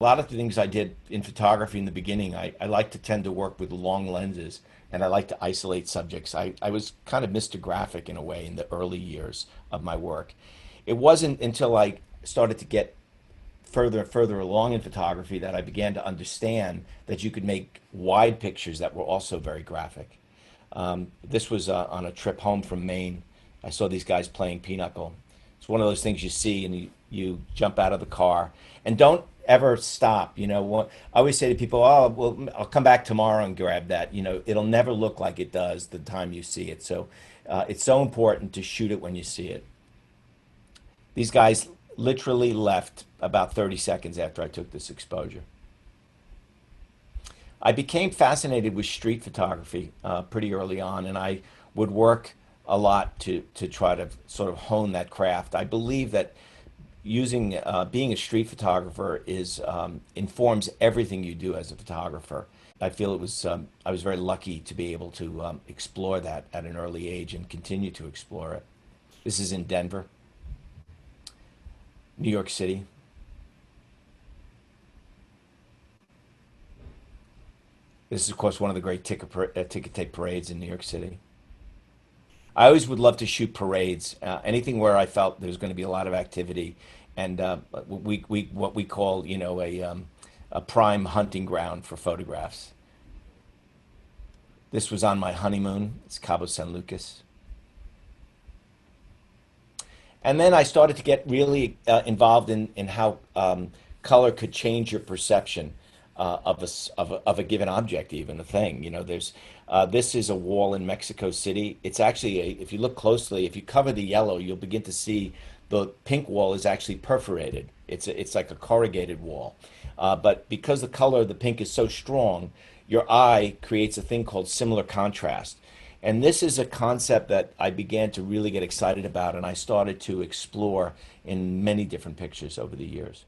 lot of the things I did in photography in the beginning, I like to tend to work with long lenses and I like to isolate subjects. I was kind of Mr. Graphic in a way in the early years of my work. It wasn't until I started to get further and further along in photography that I began to understand that you could make wide pictures that were also very graphic. This was on a trip home from Maine. I saw these guys playing pinochle. It's one of those things you see and you jump out of the car and don't ever stop. I always say to people, "Oh, well, I'll come back tomorrow and grab that." It'll never look like it does the time you see it. So it's so important to shoot it when you see it. These guys literally left about 30 seconds after I took this exposure. I became fascinated with street photography pretty early on, and I would work a lot to try to sort of hone that craft. I believe that using being a street photographer is informs everything you do as a photographer. I feel I was very lucky to be able to explore that at an early age and continue to explore it. This is in Denver, New York City. This is, of course, one of the great ticket tape parades in New York City. I always would love to shoot parades, anything where I felt there was going to be a lot of activity, and what we call, a prime hunting ground for photographs. This was on my honeymoon. It's Cabo San Lucas. And then I started to get really involved in how color could change your perception of a given object, even a thing. This is a wall in Mexico City. It's actually if you look closely, if you cover the yellow, you'll begin to see the pink wall is actually perforated. It's like a corrugated wall. But because the color of the pink is so strong, your eye creates a thing called similar contrast. And this is a concept that I began to really get excited about, and I started to explore in many different pictures over the years.